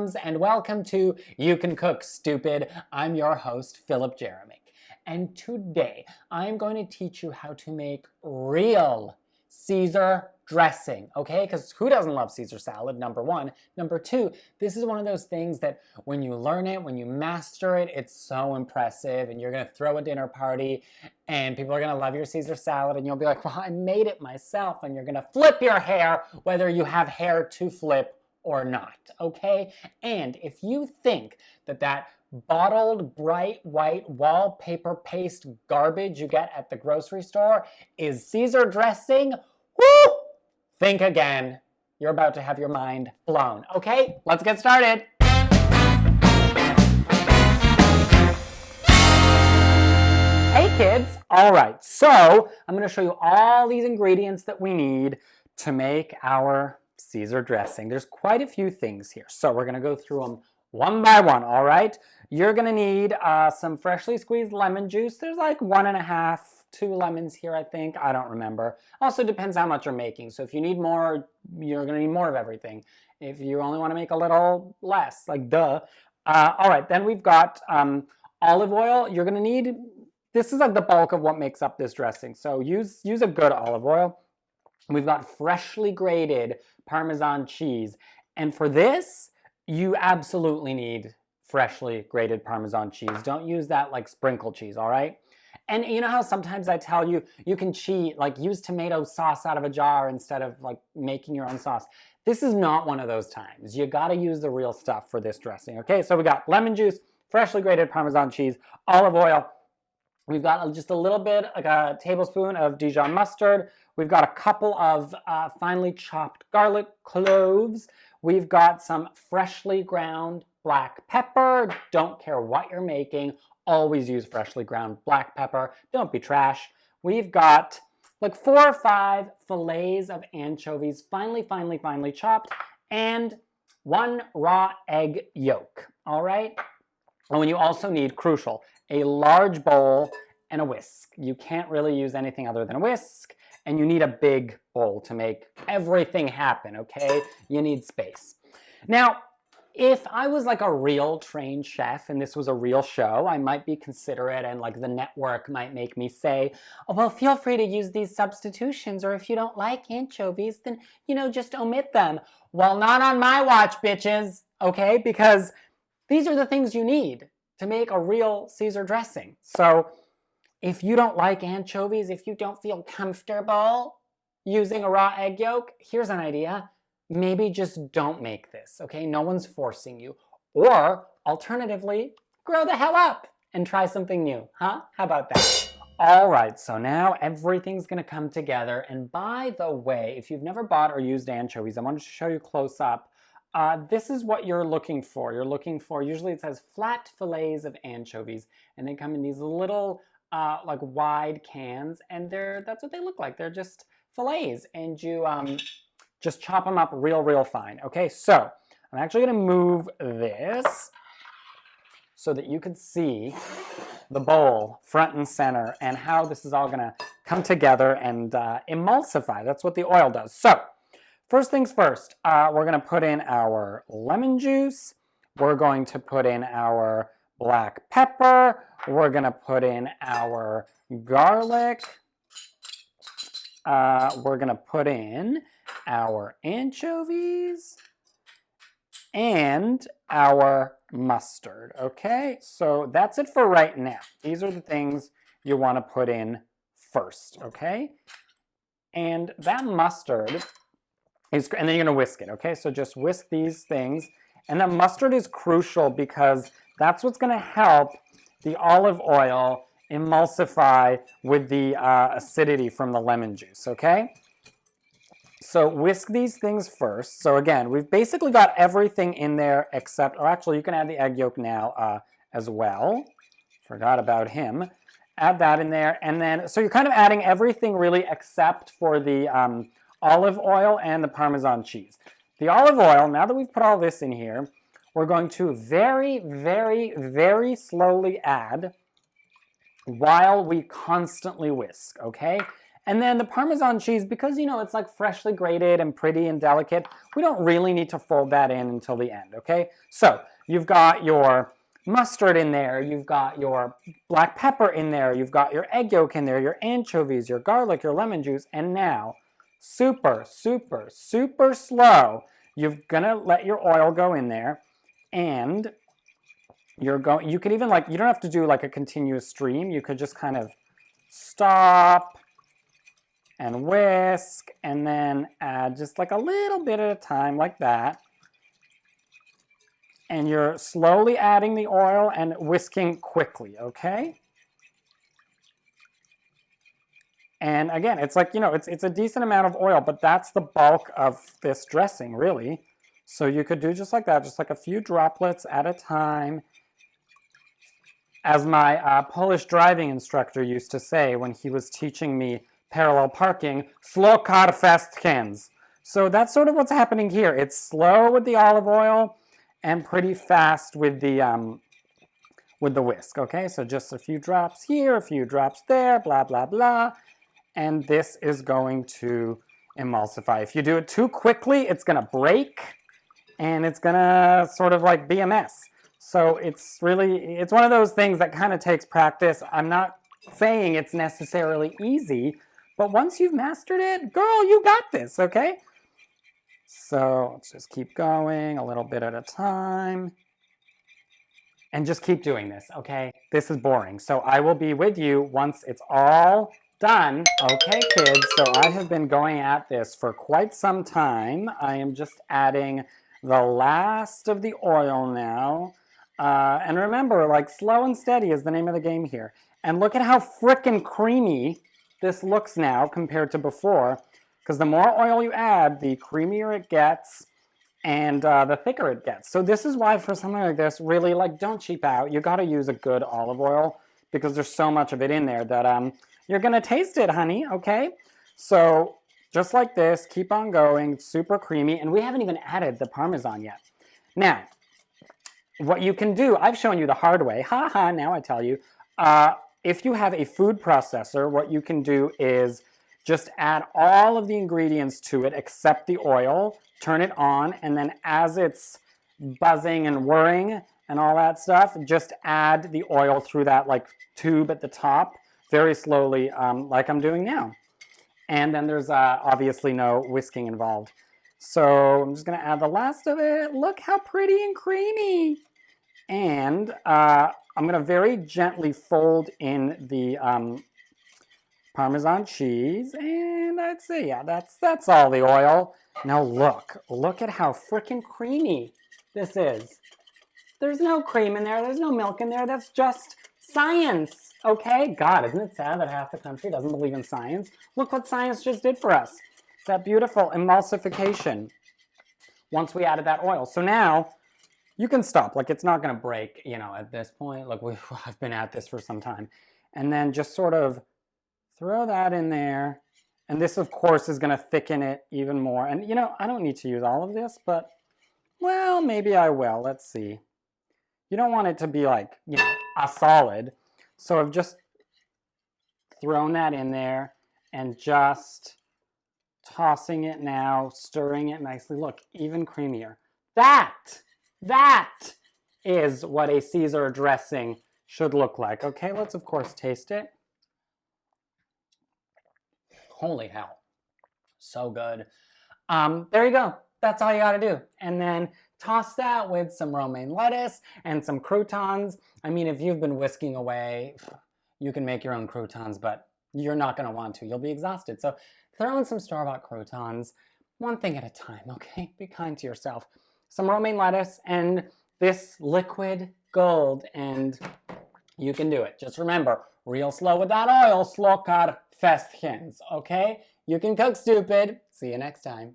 moms, and welcome to You Can Cook, Stupid. I'm your host, Philip Jeremy. And today, I'm going to teach you how to make real Caesar dressing, okay? Because who doesn't love Caesar salad, number one. Number two, this is one of those things that when you learn it, when you master it, it's so impressive, and you're gonna throw a dinner party, and people are gonna love your Caesar salad, and you'll be like, well, I made it myself, and you're gonna flip your hair, whether you have hair to flip or not, okay? And if you think that that bottled bright white wallpaper paste garbage you get at the grocery store is Caesar dressing, whoo! Think again. You're about to have your mind blown. Okay, let's get started. Hey kids, all right, so I'm gonna show you all these ingredients that we need to make our Caesar dressing. There's quite a few things here, so we're gonna go through them one by one, all right? You're gonna need some freshly squeezed lemon juice. There's like 1.5, 2 lemons here, I think. I don't remember. Also depends how much you're making. So if you need more, you're gonna need more of everything. If you only wanna make a little less, like duh. All right, then we've got olive oil. You're gonna need, this is like the bulk of what makes up this dressing. So use a good olive oil. We've got freshly grated Parmesan cheese. And for this, you absolutely need freshly grated Parmesan cheese. Don't use that like sprinkle cheese, all right? And you know how sometimes I tell you, you can cheat, like use tomato sauce out of a jar instead of like making your own sauce. This is not one of those times. You gotta use the real stuff for this dressing, okay? So we got lemon juice, freshly grated Parmesan cheese, olive oil. We've got just a little bit, like a tablespoon of Dijon mustard. We've got a couple of finely chopped garlic cloves. We've got some freshly ground black pepper. Don't care what you're making, always use freshly ground black pepper. Don't be trash. We've got like 4 or 5 fillets of anchovies, finely chopped, and 1 raw egg yolk, all right? And when you also need, crucial, a large bowl and a whisk. You can't really use anything other than a whisk, and you need a big bowl to make everything happen, okay? You need space. Now, if I was like a real trained chef and this was a real show, I might be considerate, and like the network might make me say, oh, well, feel free to use these substitutions, or if you don't like anchovies, then, you know, just omit them. Well, not on my watch, bitches, okay? Because these are the things you need to make a real Caesar dressing. So if you don't like anchovies, if you don't feel comfortable using a raw egg yolk, here's an idea. Maybe just don't make this, okay? No one's forcing you. Or, alternatively, grow the hell up and try something new, huh? How about that? All right, so now everything's gonna come together. And by the way, if you've never bought or used anchovies, I wanted to show you close up. This is what you're looking for. You're looking for, usually it says flat fillets of anchovies, and they come in these little like wide cans, and that's what they look like. They're just fillets, and you just chop them up real fine. Okay, so I'm actually gonna move this so that you can see the bowl front and center and how this is all gonna come together and emulsify. That's what the oil does. So first things first, we're gonna put in our lemon juice. We're going to put in our black pepper. We're gonna put in our garlic. We're gonna put in our anchovies and our mustard, okay? So that's it for right now. These are the things you wanna put in first, okay? And that mustard is, and then you're gonna whisk it, okay? So just whisk these things. And that mustard is crucial because that's what's gonna help the olive oil emulsify with the acidity from the lemon juice, okay? So whisk these things first. So again, we've basically got everything in there except, or actually you can add the egg yolk now as well. Forgot about him. Add that in there, and then, so you're kind of adding everything really except for the olive oil and the Parmesan cheese. The olive oil, now that we've put all this in here, we're going to very slowly add while we constantly whisk, okay? And then the Parmesan cheese, because, you know, it's like freshly grated and pretty and delicate, we don't really need to fold that in until the end, okay? So you've got your mustard in there, you've got your black pepper in there, you've got your egg yolk in there, your anchovies, your garlic, your lemon juice, and now, super, super, super slow, you're gonna let your oil go in there, and you could even, like, you don't have to do like a continuous stream, you could just kind of stop and whisk, and then add just like a little bit at a time like that. And you're slowly adding the oil and whisking quickly, okay? And again, it's like, you know, it's a decent amount of oil, but that's the bulk of this dressing, really. So you could do just like that, just like a few droplets at a time. As my Polish driving instructor used to say when he was teaching me parallel parking, slow car fast hands. So that's sort of what's happening here. It's slow with the olive oil and pretty fast with the whisk, okay? So just a few drops here, a few drops there, blah, blah, blah. And this is going to emulsify. If you do it too quickly, it's gonna break and it's gonna sort of like be a mess. So it's one of those things that kind of takes practice. I'm not saying it's necessarily easy, but once you've mastered it, girl, you got this, okay? So let's just keep going a little bit at a time. And just keep doing this, okay? This is boring. So I will be with you once it's all done. Okay, kids, so I have been going at this for quite some time. I am just adding the last of the oil now. And remember, like, slow and steady is the name of the game here. And look at how frickin' creamy this looks now compared to before. Because the more oil you add, the creamier it gets and the thicker it gets. So this is why for something like this, really, like, don't cheap out. You got to use a good olive oil because there's so much of it in there that you're going to taste it, honey, okay? So just like this, keep on going, super creamy. And we haven't even added the Parmesan yet. Now, what you can do, I've shown you the hard way. Ha, now I tell you. If you have a food processor, what you can do is just add all of the ingredients to it except the oil, turn it on, and then as it's buzzing and whirring and all that stuff, just add the oil through that like tube at the top very slowly, like I'm doing now. And then there's obviously no whisking involved. So I'm just gonna add the last of it. Look how pretty and creamy. And I'm gonna very gently fold in the Parmesan cheese, and I'd say, yeah, that's all the oil. Now look at how freaking creamy this is. There's no cream in there, there's no milk in there, that's just science, okay? God, isn't it sad that half the country doesn't believe in science? Look what science just did for us. That beautiful emulsification once we added that oil. So now you can stop, like it's not gonna break, you know, at this point. Look, I've been at this for some time. And then just sort of throw that in there. And this, of course, is gonna thicken it even more. And, you know, I don't need to use all of this, but, well, maybe I will. Let's see. You don't want it to be like, you know, a solid. So I've just thrown that in there and just tossing it now, stirring it nicely. Look, even creamier. That is what a Caesar dressing should look like. Okay, let's of course taste it. Holy hell, so good. There you go. That's all you gotta do. And then toss that with some romaine lettuce and some croutons. I mean, if you've been whisking away, you can make your own croutons, but you're not gonna want to. You'll be exhausted. So throw in some store-bought croutons, one thing at a time, okay? Be kind to yourself. Some romaine lettuce and this liquid gold, and you can do it. Just remember, real slow with that oil, slokar fest hands, okay? You can cook, stupid. See you next time.